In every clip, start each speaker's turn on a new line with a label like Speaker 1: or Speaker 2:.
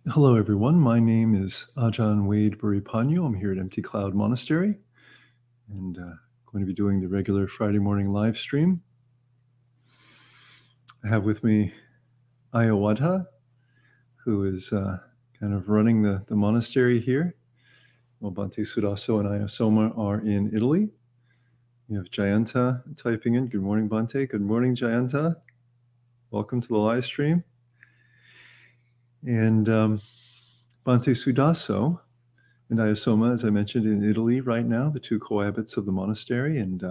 Speaker 1: Hello, everyone. My name is Ajahn Wade Buripanyu. I'm here at Empty Cloud Monastery and going to be doing the regular Friday morning live stream. I have with me Ayawada, who is kind of running the monastery here, while Bhante Sudaso and Ayasoma are in Italy. We have Jayanta typing in. Good morning, Bhante. Good morning, Jayanta. Welcome to the live stream. And Bhante Sudaso and Ayasoma, as I mentioned, in Italy right now, the two co-abbats of the monastery, and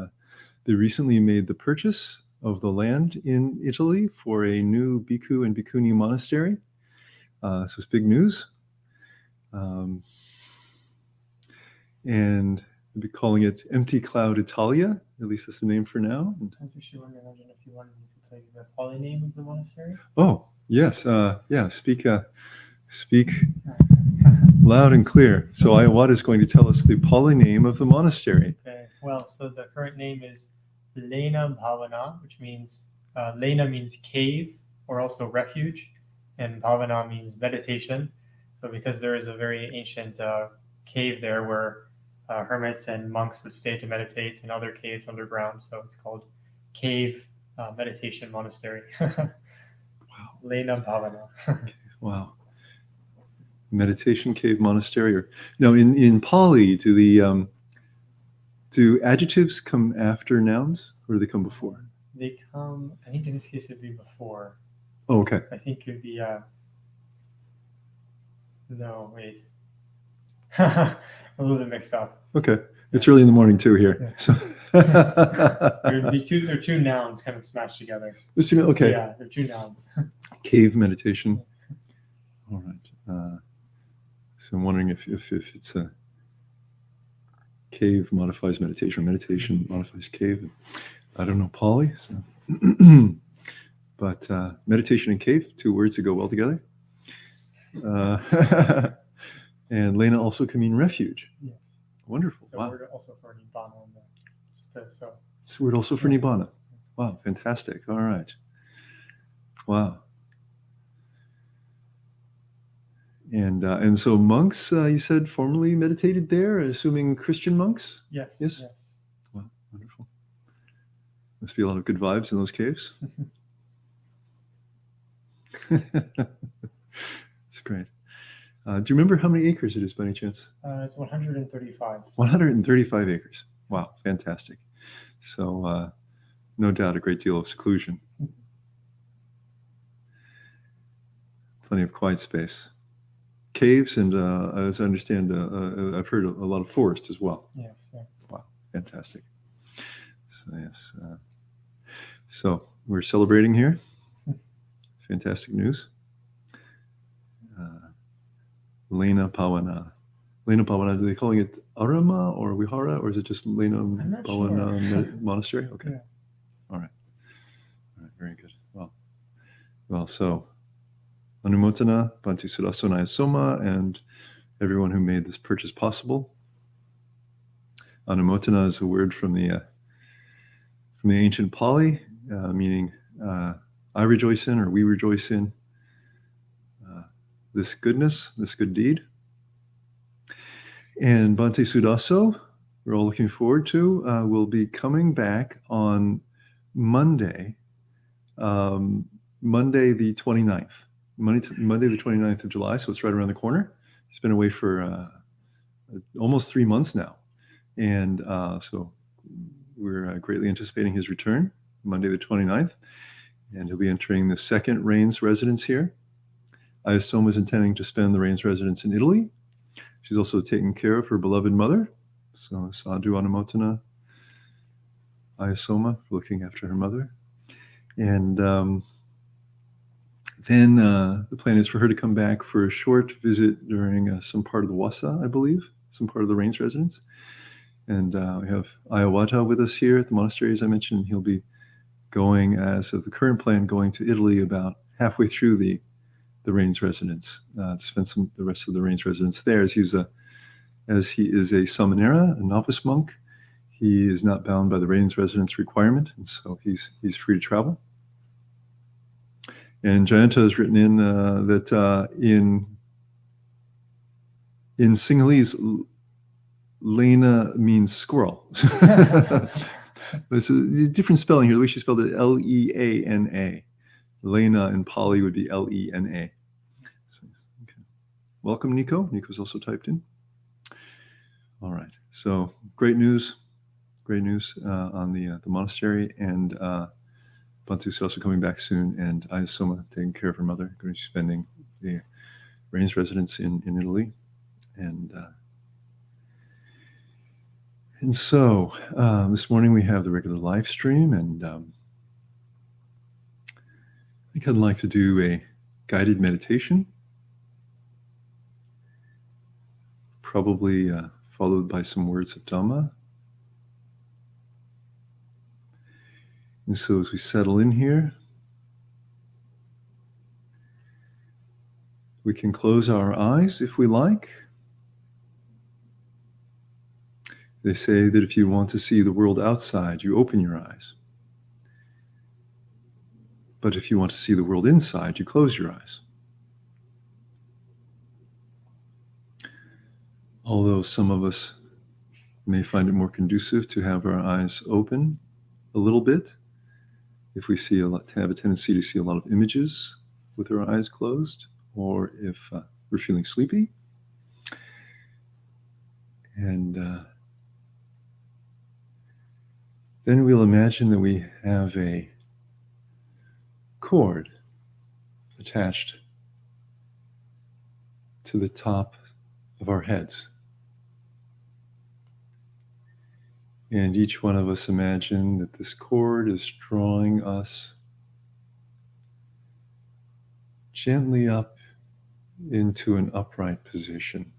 Speaker 1: they recently made the purchase of the land in Italy for a new bhikkhu and bhikkhuni monastery. So it's big news. And we'll be calling it Empty Cloud Italia, at least that's the name for now.
Speaker 2: I was actually wondering, Ajahn, if you wanted me to tell you the Pali name of the monastery?
Speaker 1: Oh, yes. Speak loud and clear. So Ayawada is going to tell us the Pali name of the monastery.
Speaker 2: Okay. Well, so the current name is Lena Bhavana, which means Lena means cave or also refuge, and Bhavana means meditation. So because there is a very ancient cave there where hermits and monks would stay to meditate in other caves underground, so it's called Cave Meditation Monastery. Wow. Lena Bhavana.
Speaker 1: Wow. Meditation cave monastery. Or no, in Pali, do adjectives come after nouns, or do they come before?
Speaker 2: They come, I think in this case it'd be before.
Speaker 1: Oh, okay.
Speaker 2: I think it'd be no, wait. A little bit mixed up.
Speaker 1: Okay. It's early in the morning too here.
Speaker 2: Yeah.
Speaker 1: So
Speaker 2: They're two nouns kind of smashed together.
Speaker 1: Okay.
Speaker 2: Yeah, they're two nouns.
Speaker 1: Cave meditation. All right. So I'm wondering if it's a cave modifies meditation, or meditation modifies cave. I don't know Pali, so but meditation and cave, two words that go well together. And Lena also can mean refuge.
Speaker 2: Yes.
Speaker 1: Wonderful.
Speaker 2: It's a
Speaker 1: wow.
Speaker 2: word also for Nibbana. So.
Speaker 1: It's a word also for Nibbana. Wow, fantastic. All right. Wow. And so monks, you said, formerly meditated there, assuming Christian monks?
Speaker 2: Yes.
Speaker 1: Yes. Wow, wonderful. Must be a lot of good vibes in those caves. That's great. Do you remember how many acres it is by any chance?
Speaker 2: It's 135.
Speaker 1: 135 acres. Wow, fantastic. So no doubt a great deal of seclusion. Plenty of quiet space. Caves and, as I understand, I've heard a lot of forest as well.
Speaker 2: Yes. Yeah.
Speaker 1: Wow, fantastic. So yes. So we're celebrating here. Fantastic news. Lena Pavana. Lena Pavana, are they calling it Arama or Vihara, or is it just Lena Pavana
Speaker 2: sure.
Speaker 1: Monastery? Okay.
Speaker 2: Yeah.
Speaker 1: All right. Very good. Well, so Anumotana, Bhante Sudaso and Ayasoma, and everyone who made this purchase possible. Anumotana is a word from the ancient Pali, meaning I rejoice in, or we rejoice in this goodness, this good deed. And Bhante Sudaso, we're all looking forward to, will be coming back on Monday the 29th. Monday the 29th of July, so it's right around the corner. He's been away for almost 3 months now. And so we're greatly anticipating his return, Monday the 29th. And he'll be entering the second Rains residence here. Ayasoma is intending to spend the Rains residence in Italy. She's also taking care of her beloved mother. So Sadhu Anumotana Ayasoma for looking after her mother. And then the plan is for her to come back for a short visit during some part of the Wasa, I believe, some part of the Rains residence. And we have Ayawada with us here at the monastery, as I mentioned. He'll be going, as of the current plan, going to Italy about halfway through the Rains residence, to spend the rest of the Rains residence there. As he is a samanera, a novice monk, he is not bound by the Rains residence requirement, and so he's free to travel. And Jayanta has written in that in Sinhalese, Lena means squirrel. It's a different spelling here. The way she spelled it, Leana. Lena in Pali would be Lena. So, okay. Welcome, Nico. Nico's also typed in. All right. So great news on the monastery, and Bantu's also coming back soon, and Ayasoma taking care of her mother, going to be spending the Rain's residence in Italy, and so this morning we have the regular live stream, and I think I'd like to do a guided meditation, probably followed by some words of Dhamma. And so as we settle in here, we can close our eyes if we like. They say that if you want to see the world outside, you open your eyes. But if you want to see the world inside, you close your eyes. Although some of us may find it more conducive to have our eyes open a little bit, if we have a tendency to see a lot of images with our eyes closed, or if we're feeling sleepy. And then we'll imagine that we have a cord attached to the top of our heads. And each one of us imagine that this cord is drawing us gently up into an upright position.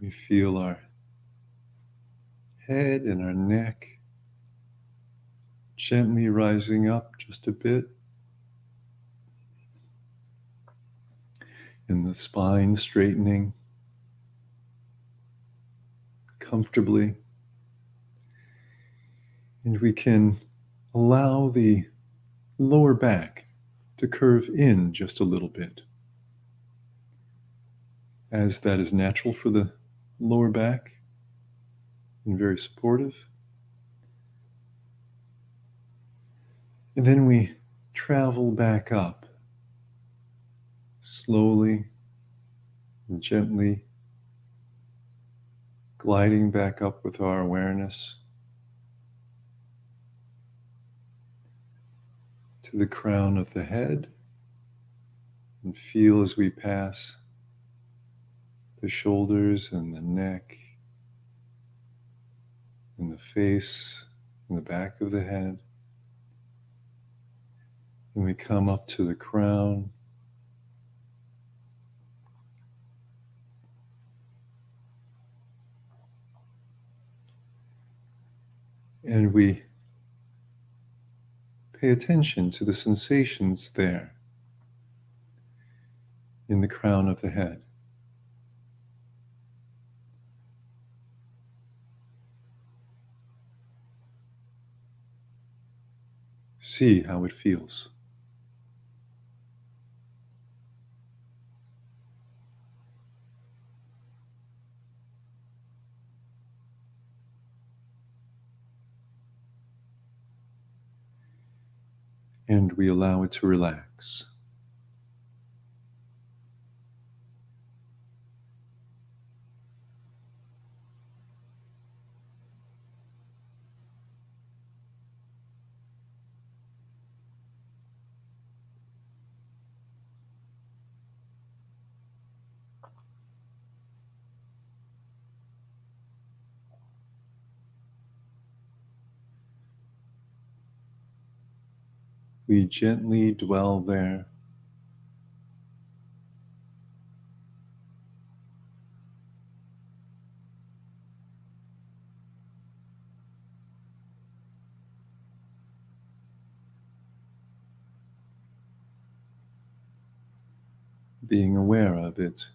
Speaker 1: We feel our head and our neck gently rising up just a bit, and the spine straightening comfortably. And we can allow the lower back to curve in just a little bit, as that is natural for the lower back and very supportive. And then we travel back up, slowly and gently, gliding back up with our awareness to the crown of the head, and feel as we pass the shoulders and the neck and the face and the back of the head. And we come up to the crown, and we pay attention to the sensations there in the crown of the head. See how it feels. And we allow it to relax. We gently dwell there, being aware of it.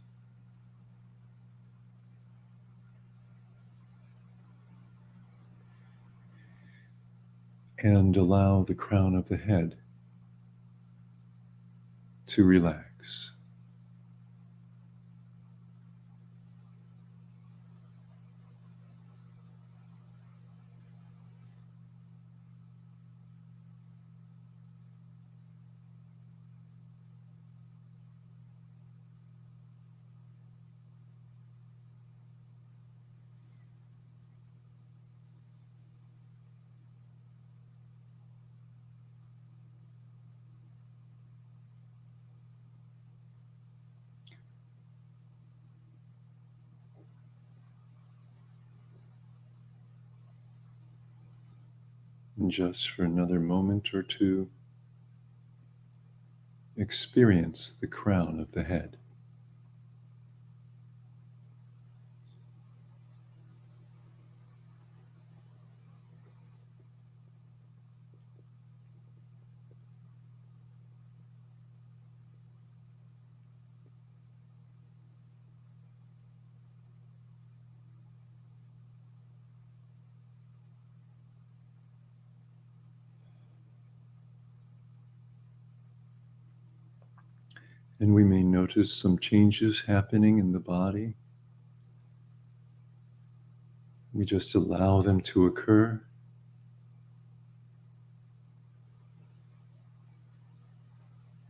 Speaker 1: And allow the crown of the head to relax. And just for another moment or two, experience the crown of the head. And we may notice some changes happening in the body. We just allow them to occur.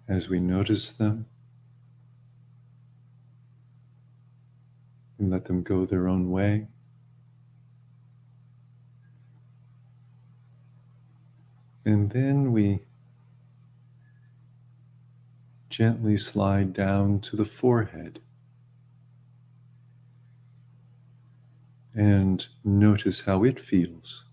Speaker 1: As we notice them, and let them go their own way. And then we gently slide down to the forehead and notice how it feels.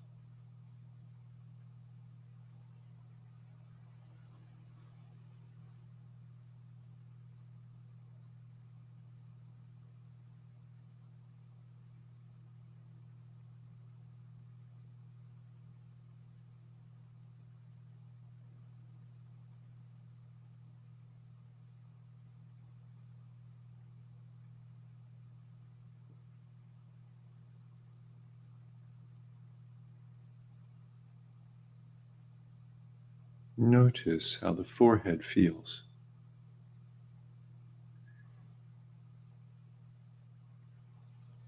Speaker 1: Notice how the forehead feels.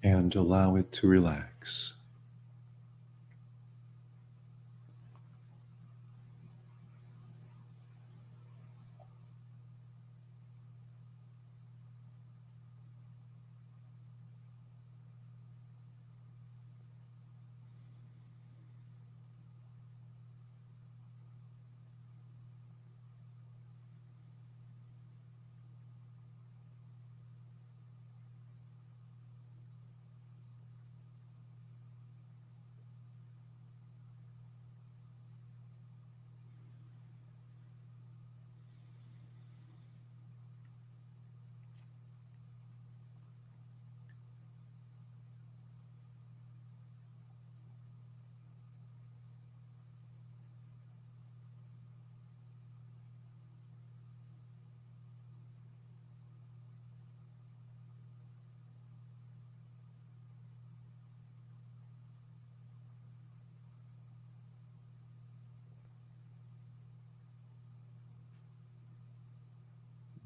Speaker 1: And allow it to relax.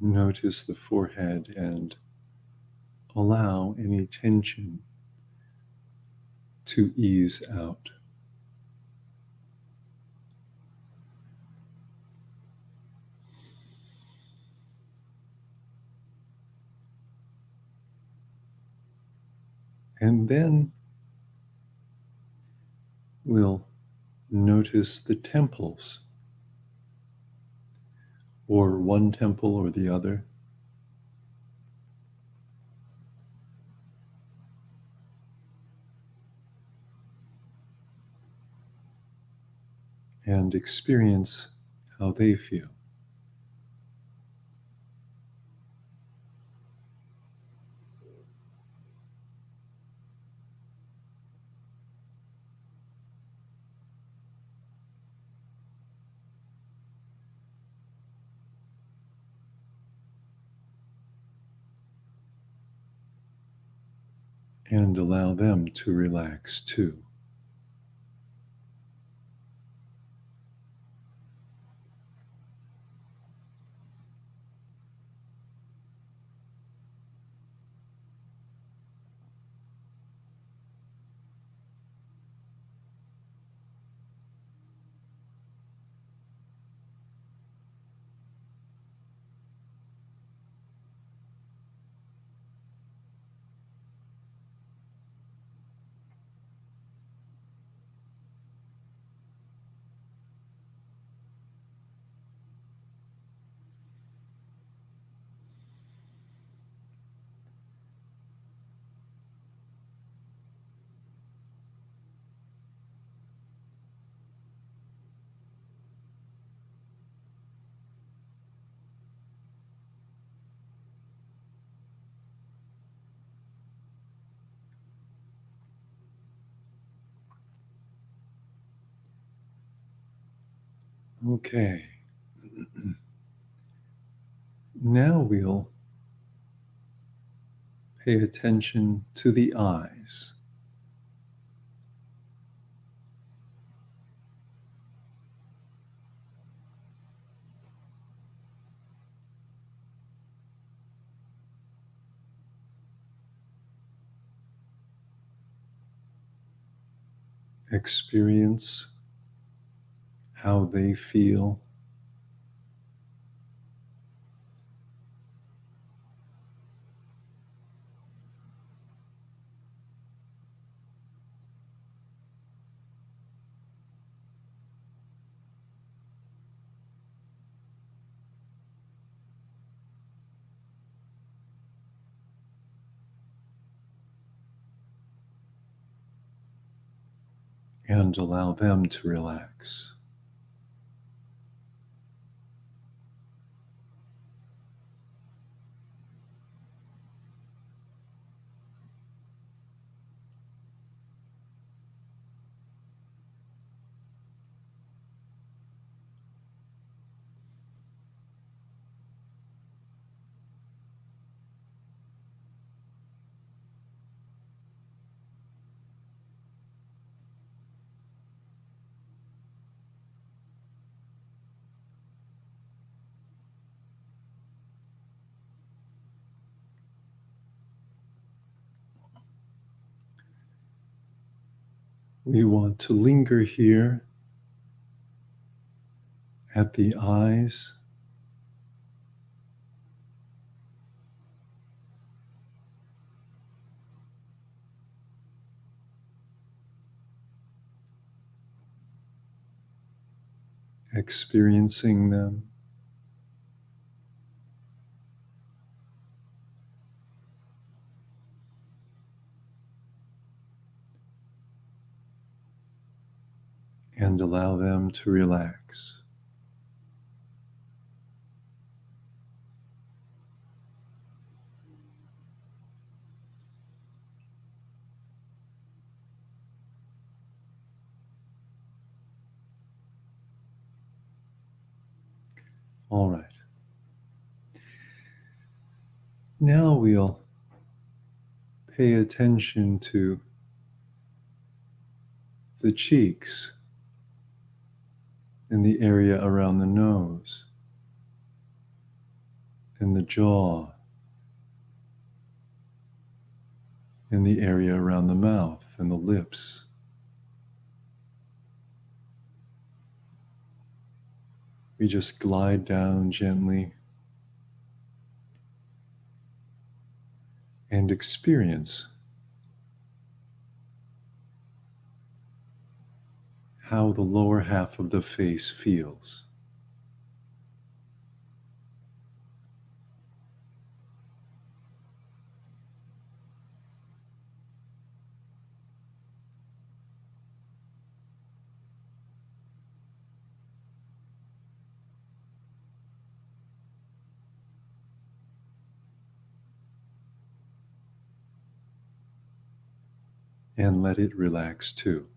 Speaker 1: Notice the forehead and allow any tension to ease out. And then we'll notice the temples, or one temple or the other. And experience how they feel. And allow them to relax too. Okay. Now we'll pay attention to the eyes. Experience how they feel. And allow them to relax. We want to linger here at the eyes, experiencing them, and allow them to relax. All right. Now we'll pay attention to the cheeks in the area around the nose, in the jaw, in the area around the mouth and the lips. We just glide down gently and experience how the lower half of the face feels. And let it relax too.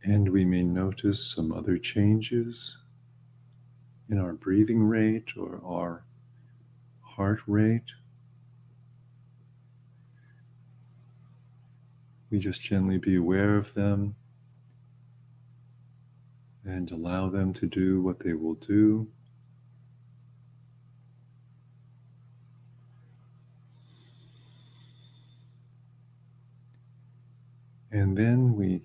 Speaker 1: And we may notice some other changes in our breathing rate or our heart rate. We just gently be aware of them and allow them to do what they will do. And then we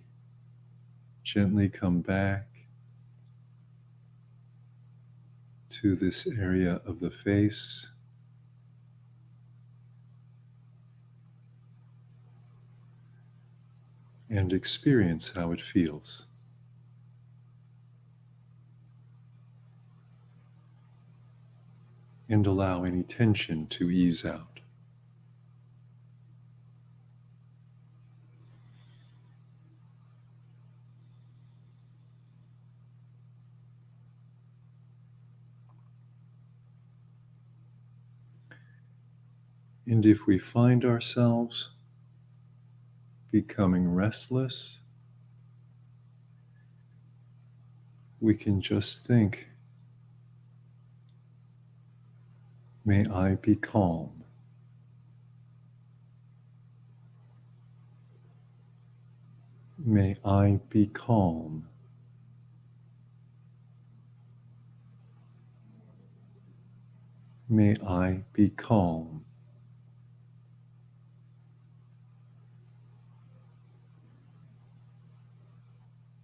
Speaker 1: gently come back to this area of the face, and experience how it feels. And allow any tension to ease out. And if we find ourselves becoming restless, we can just think, may I be calm. May I be calm. May I be calm.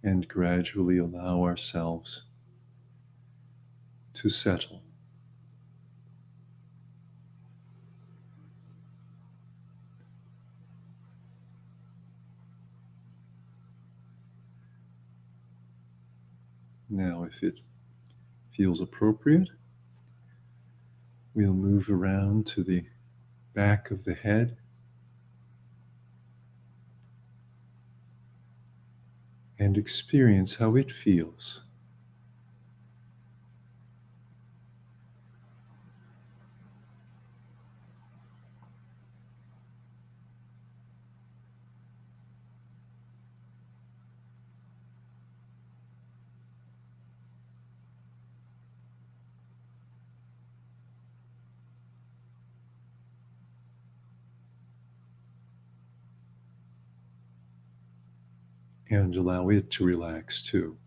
Speaker 1: And gradually allow ourselves to settle. Now, if it feels appropriate, we'll move around to the back of the head and experience how it feels. And allow it to relax too.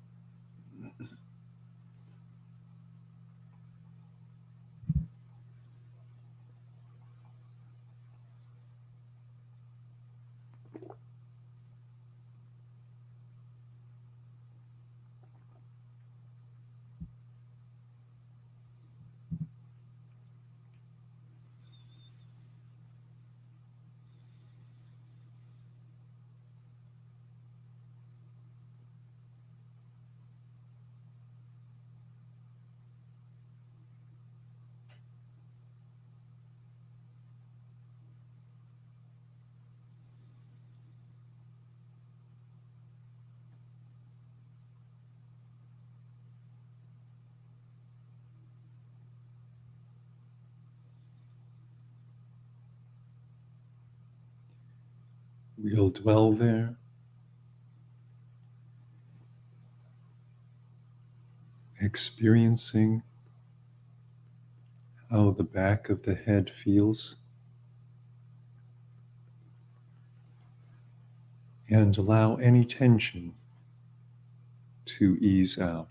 Speaker 1: We'll dwell there, experiencing how the back of the head feels, and allow any tension to ease out.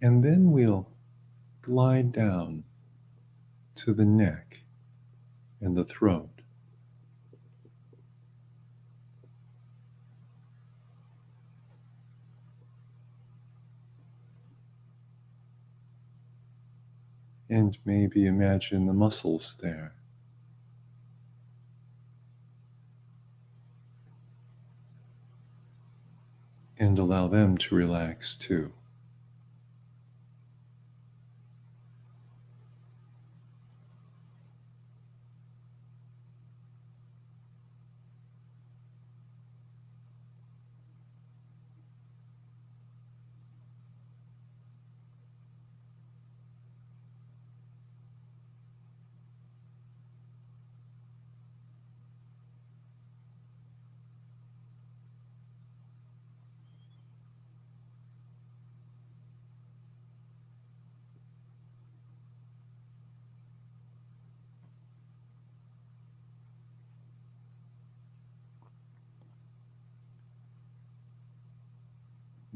Speaker 1: And then we'll glide down to the neck and the throat. And maybe imagine the muscles there. And allow them to relax too.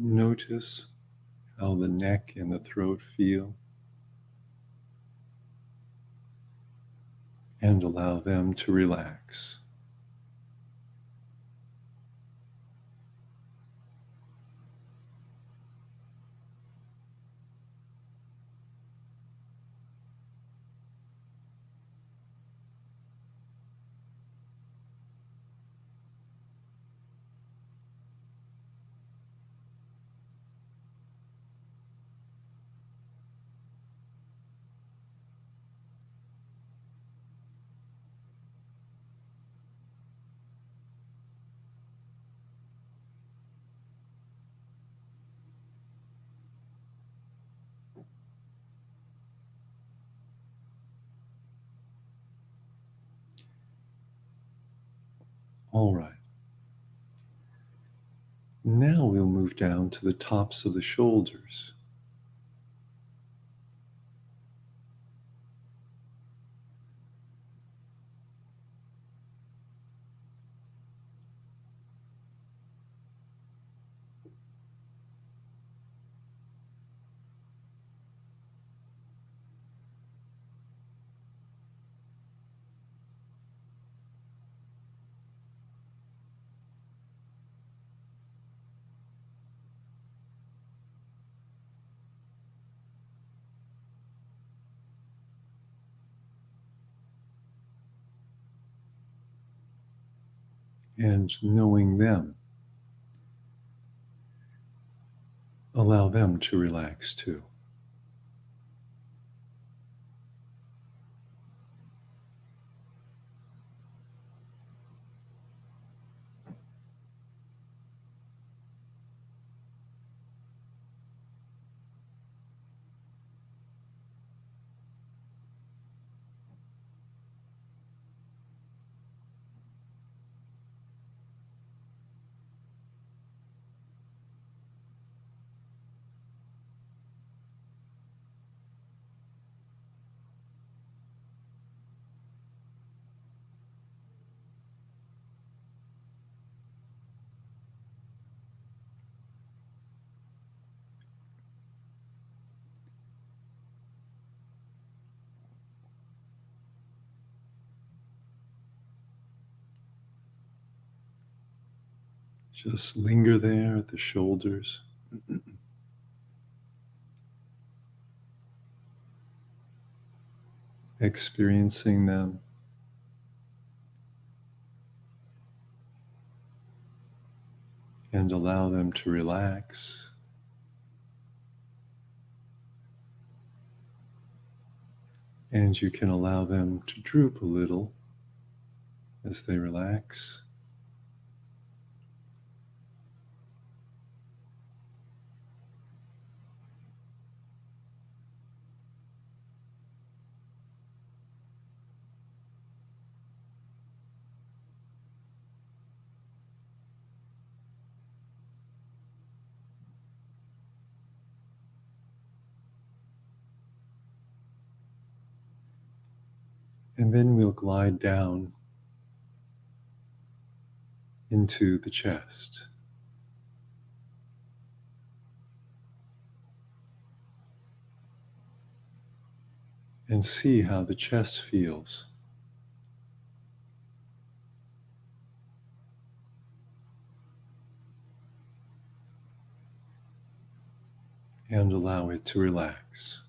Speaker 1: Notice how the neck and the throat feel, and allow them to relax. All right. Now we'll move down to the tops of the shoulders. And knowing them, allow them to relax too. Just linger there at the shoulders. Experiencing them. And allow them to relax. And you can allow them to droop a little as they relax. And then we'll glide down into the chest. And see how the chest feels. And allow it to relax.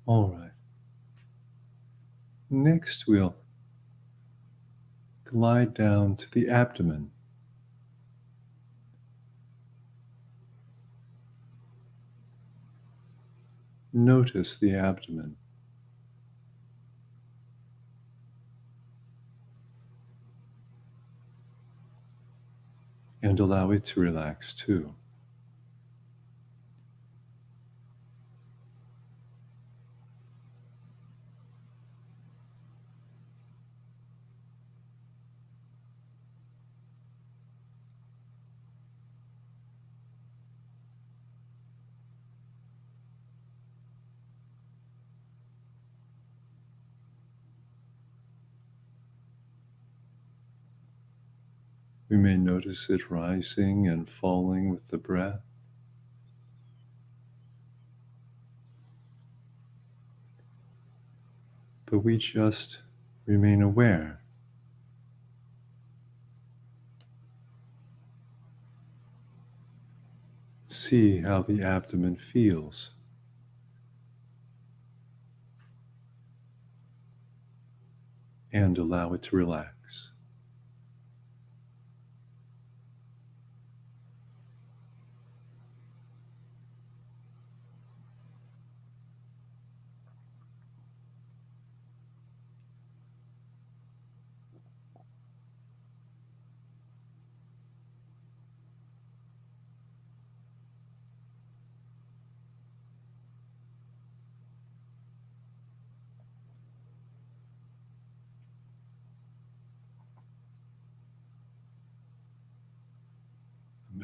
Speaker 1: All right. Next, we'll glide down to the abdomen. Notice the abdomen. And allow it to relax too. We may notice it rising and falling with the breath. But we just remain aware. See how the abdomen feels. And allow it to relax.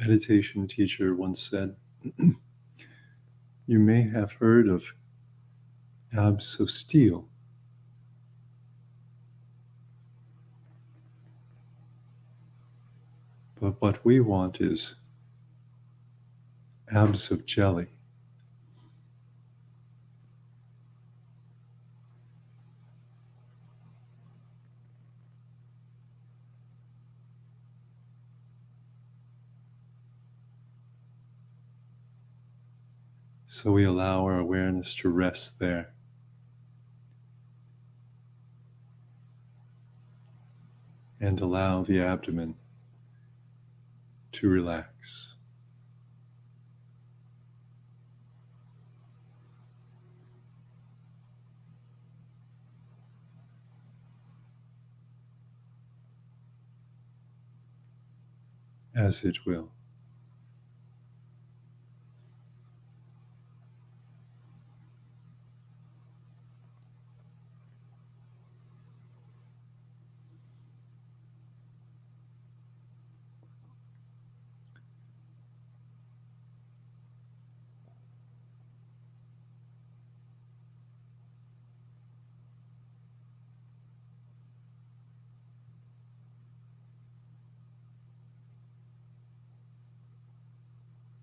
Speaker 1: A meditation teacher once said, you may have heard of abs of steel. But what we want is abs of jelly. So we allow our awareness to rest there. And allow the abdomen to relax. As it will.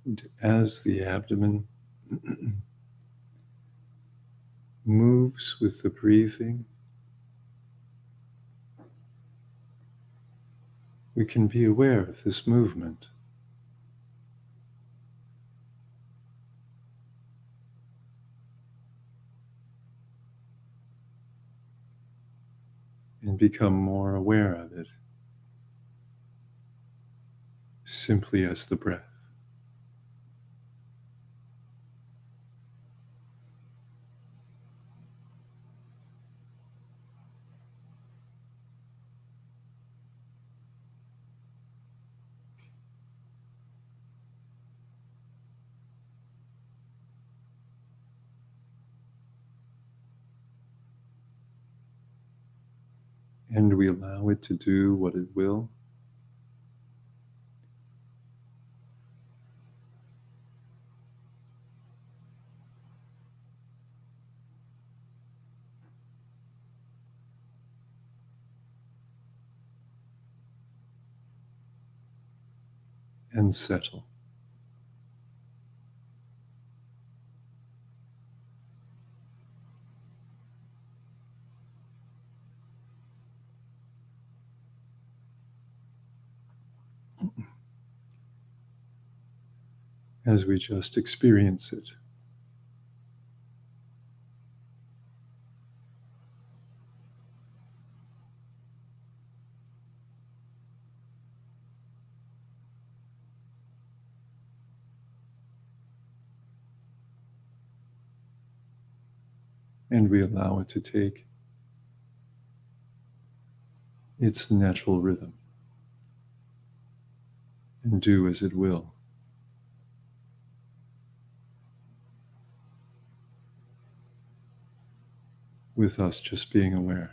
Speaker 1: And as the abdomen moves with the breathing, we can be aware of this movement. And become more aware of it, simply as the breath. And we allow it to do what it will. And settle. As we just experience it. and we allow it to take its natural rhythm and do as it will. With us just being aware.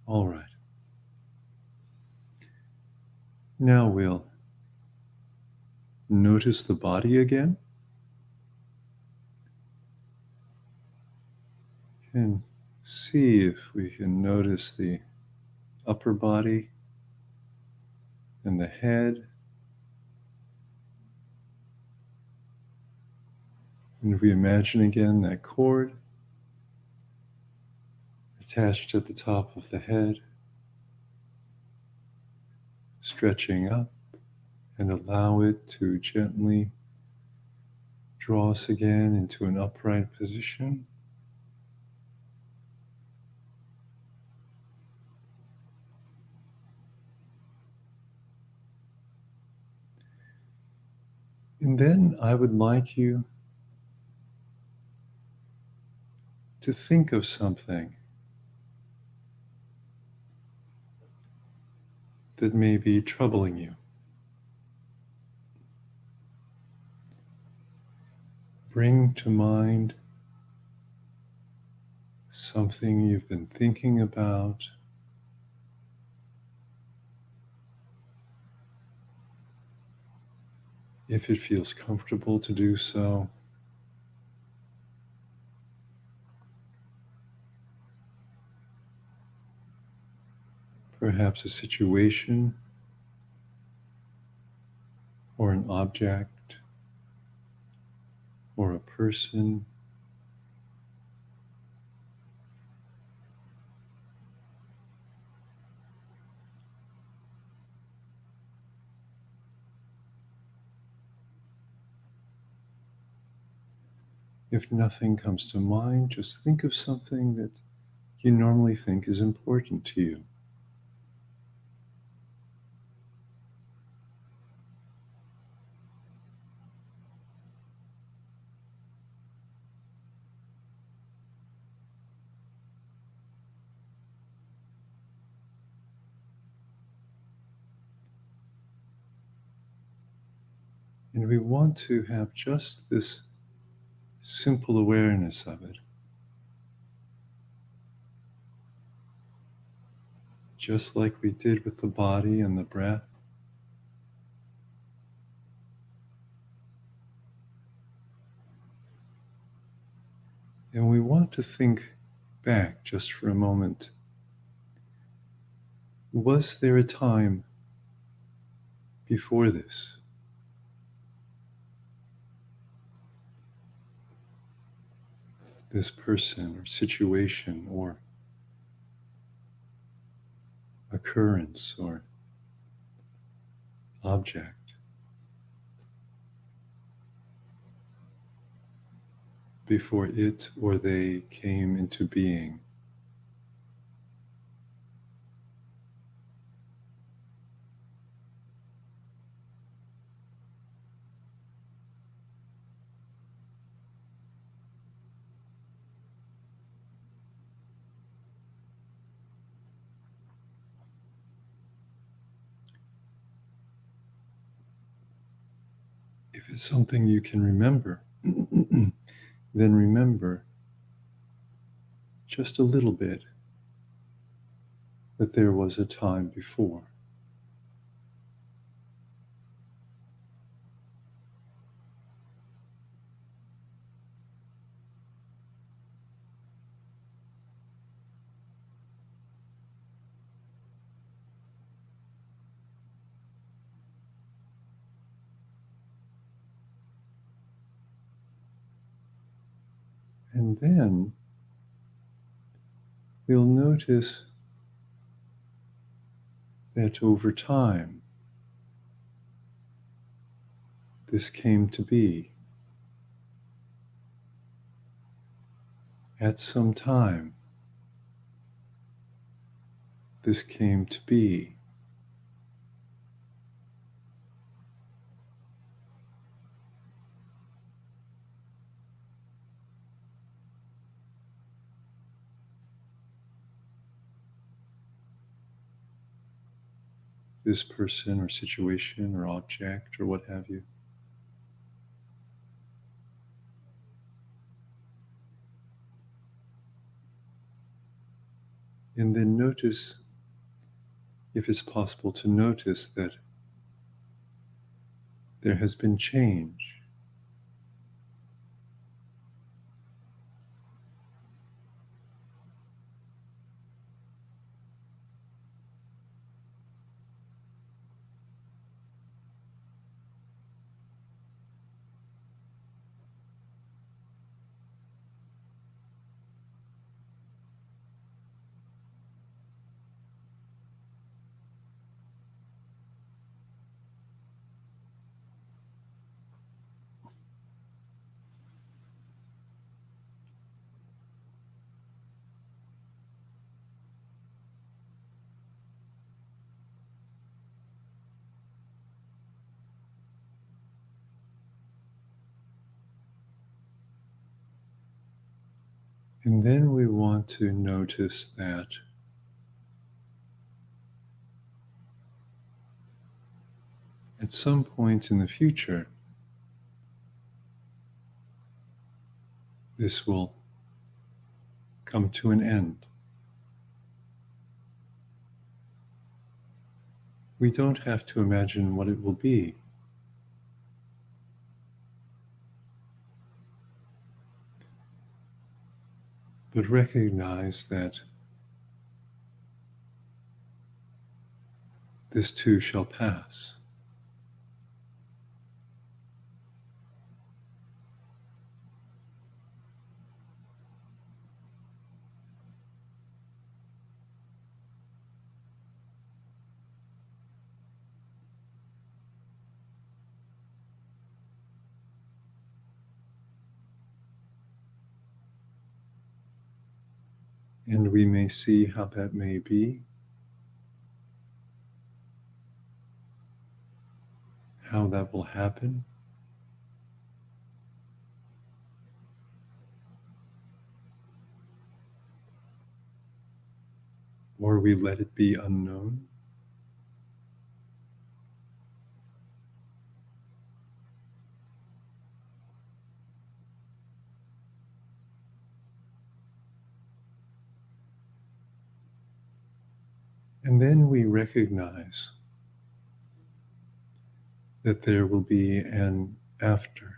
Speaker 1: All right. Now we'll notice the body again. And see if we can notice the upper body and the head. And we imagine again that cord attached at the top of the head, stretching up, and allow it to gently draw us again into an upright position. And then I would like you to think of something that may be troubling you. Bring to mind something you've been thinking about. If it feels comfortable to do so. Perhaps a situation or an object or a person. If nothing comes to mind, just think of something that you normally think is important to you. And we want to have just this simple awareness of it. Just like we did with the body and the breath. And we want to think back just for a moment. Was there a time before this? This person or situation or occurrence or object before it or they came into being. If it's something you can remember, then remember just a little bit that there was a time before. And then we'll notice that over time, this came to be. At some time, this came to be. This person or situation or object or what have you. And then notice, if it's possible to notice, that there has been change. And then we want to notice that at some point in the future, this will come to an end. We don't have to imagine what it will be. But recognize that this too shall pass. And we may see how that may be, how that will happen. Or we let it be unknown. And then we recognize that there will be an after.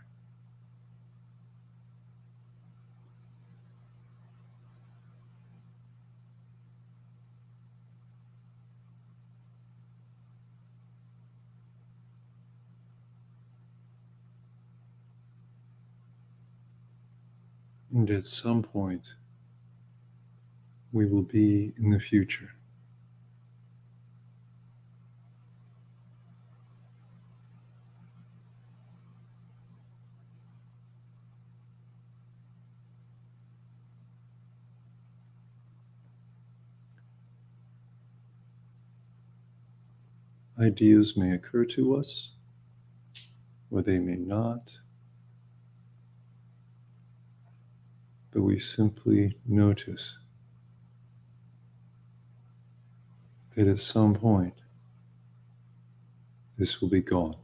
Speaker 1: And at some point, we will be in the future. Ideas may occur to us, or they may not, but we simply notice that at some point, this will be gone.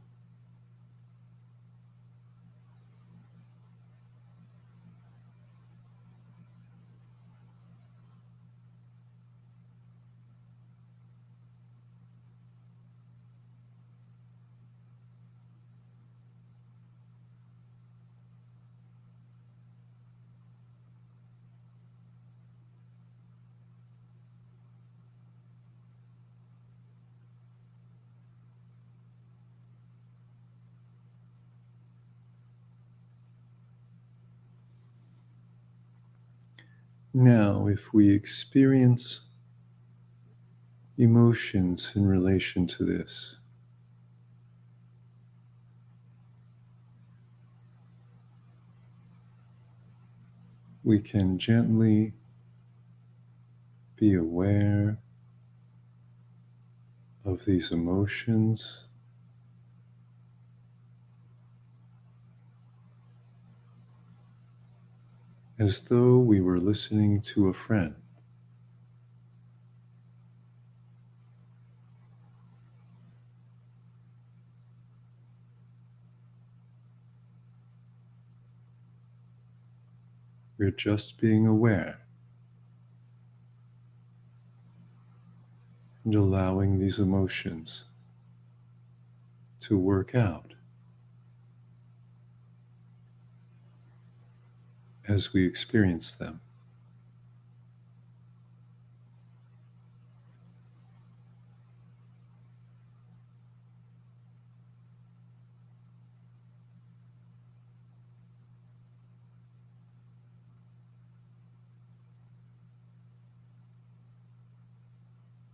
Speaker 1: Now, if we experience emotions in relation to this, we can gently be aware of these emotions as though we were listening to a friend. We're just being aware and allowing these emotions to work out as we experience them.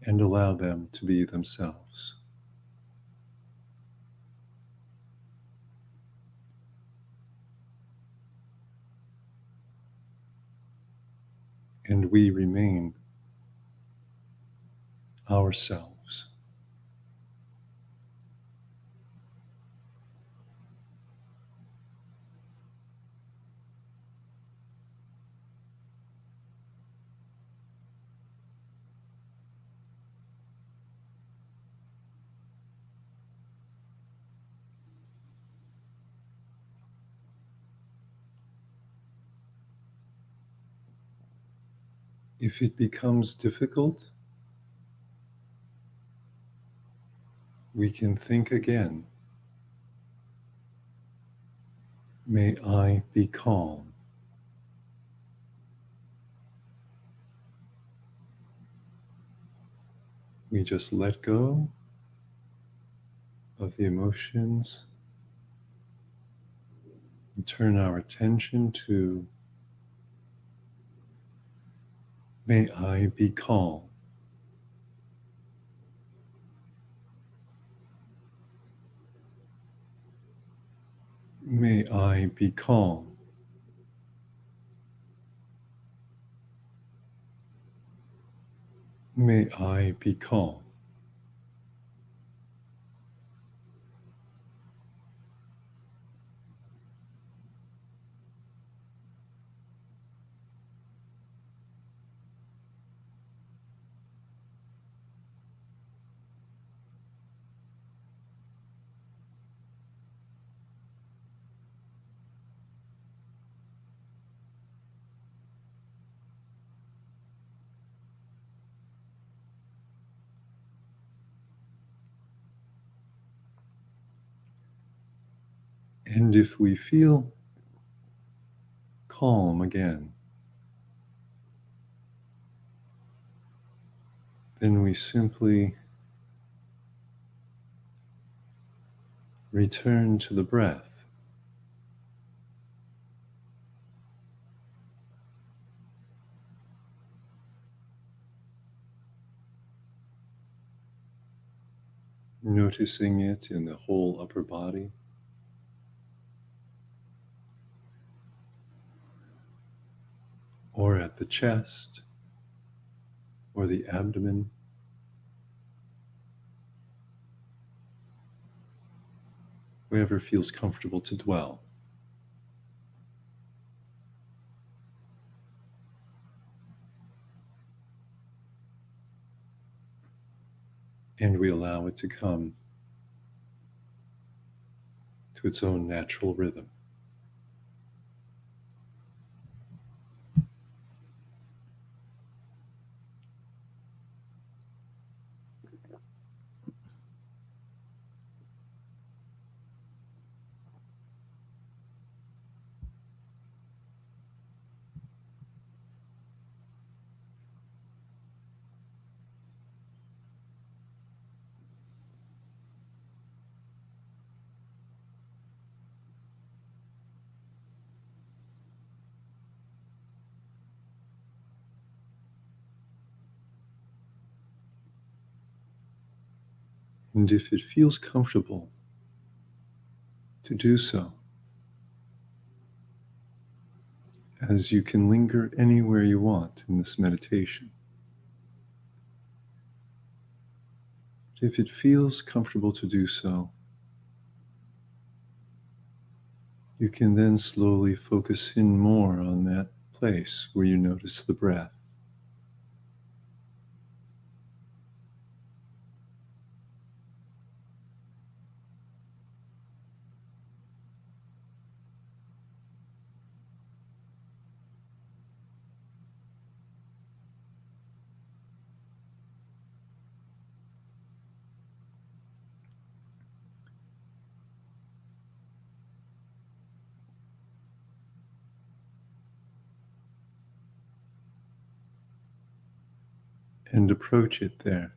Speaker 1: And allow them to be themselves. And we remain ourselves. If it becomes difficult, we can think again. May I be calm. We just let go of the emotions and turn our attention to, may I be calm. May I be calm. May I be calm. And if we feel calm again, then we simply return to the breath. Noticing it in the whole upper body. Or at the chest, or the abdomen. Wherever feels comfortable to dwell. And we allow it to come to its own natural rhythm. And if it feels comfortable to do so, as you can linger anywhere you want in this meditation. If it feels comfortable to do so, you can then slowly focus in more on that place where you notice the breath. And approach it there.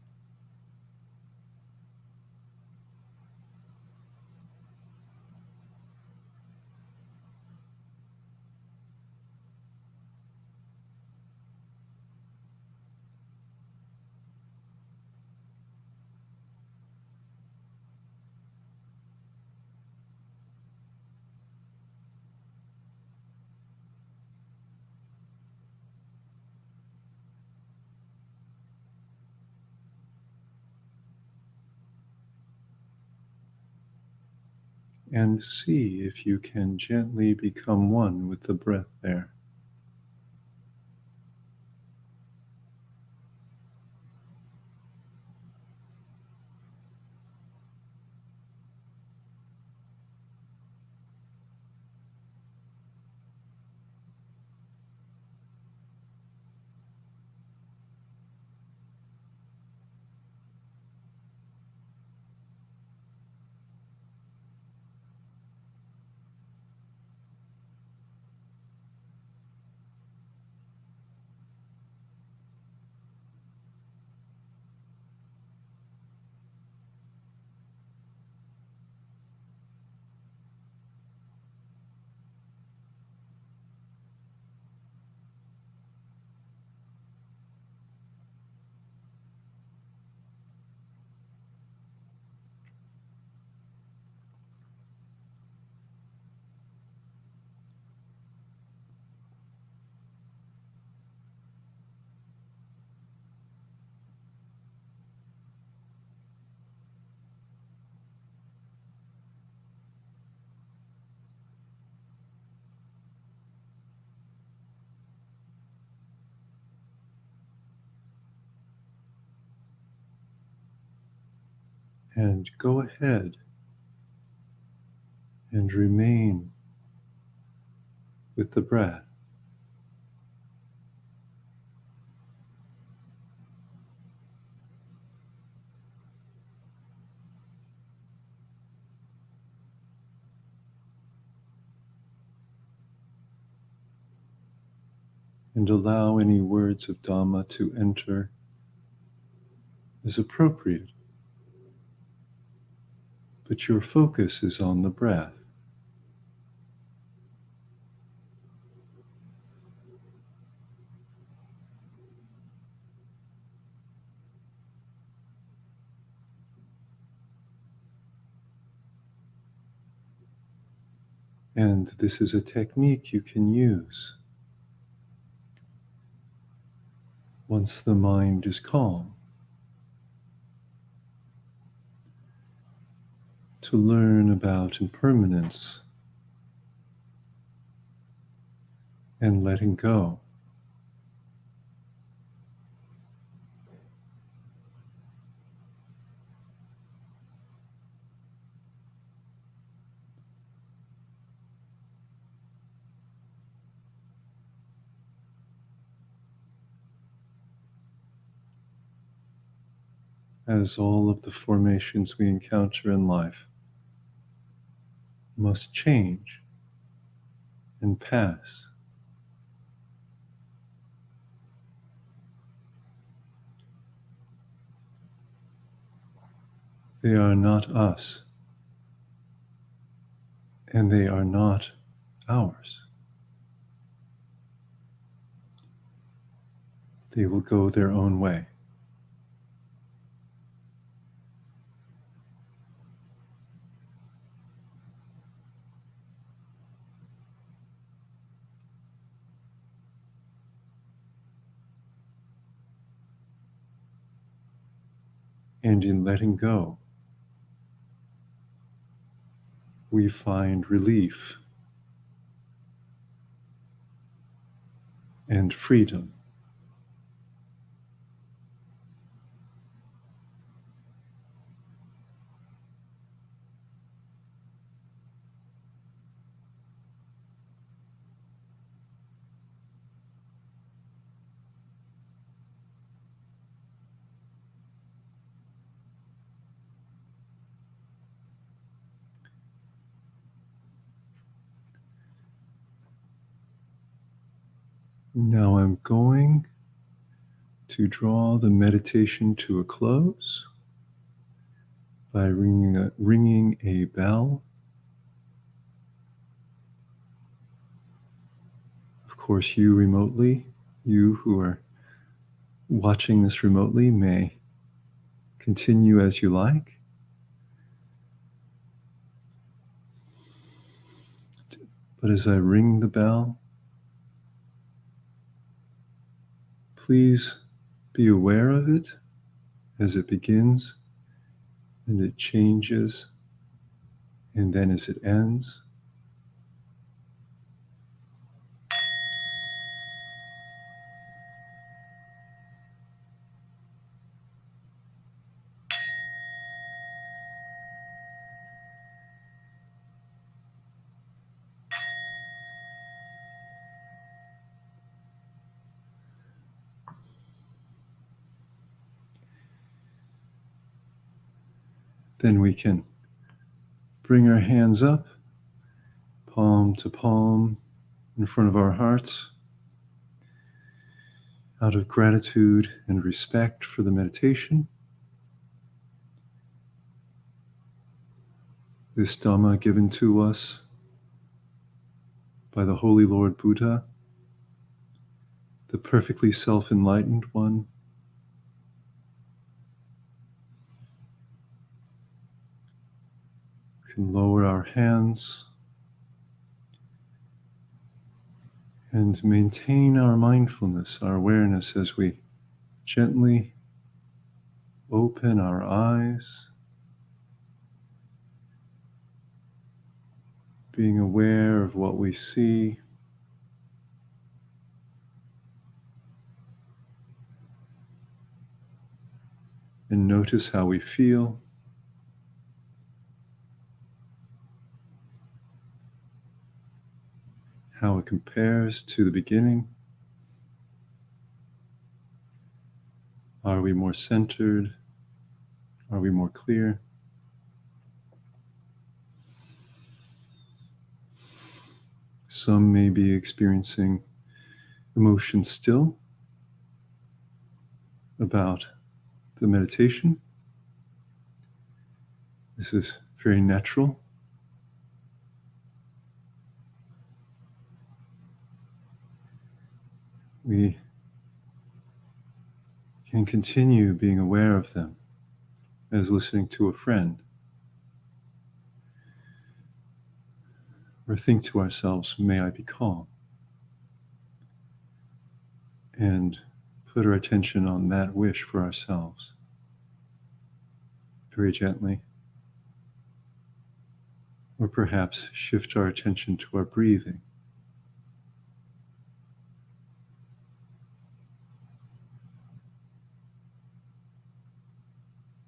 Speaker 1: And see if you can gently become one with the breath there. And go ahead and remain with the breath. And allow any words of Dhamma to enter as appropriate. But your focus is on the breath. And this is a technique you can use once the mind is calm, to learn about impermanence and letting go. As all of the formations we encounter in life must change and pass. They are not us, and they are not ours. They will go their own way. And in letting go, we find relief and freedom. Now I'm going to draw the meditation to a close by ringing a bell. Of course, you who are watching this remotely, may continue as you like. But as I ring the bell, please be aware of it as it begins and it changes, and then as it ends. Then we can bring our hands up, palm to palm, in front of our hearts, out of gratitude and respect for the meditation. This Dhamma given to us by the Holy Lord Buddha, the perfectly self-enlightened one. We can lower our hands and maintain our mindfulness, our awareness, as we gently open our eyes, being aware of what we see, and notice how we feel. How it compares to the beginning. Are we more centered? Are we more clear? Some may be experiencing emotion still about the meditation. This is very natural. We can continue being aware of them as listening to a friend, or think to ourselves, may I be calm? And put our attention on that wish for ourselves, very gently. Or perhaps shift our attention to our breathing.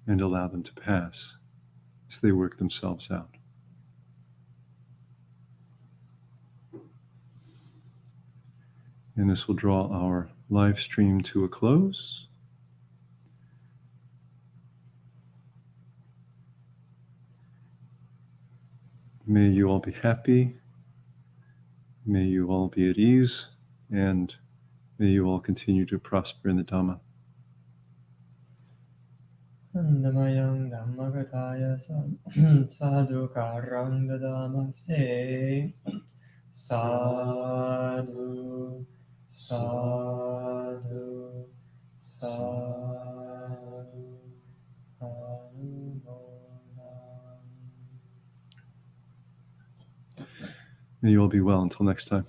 Speaker 1: And allow them to pass as they work themselves out. And this will draw our live stream to a close. May you all be happy. May you all be at ease. And may you all continue to prosper in the Dhamma.
Speaker 2: Andamayang Dhammagataya Sadhukarang Dadamase Sadhu Sadhu Sadhu
Speaker 1: May you all be well until next time.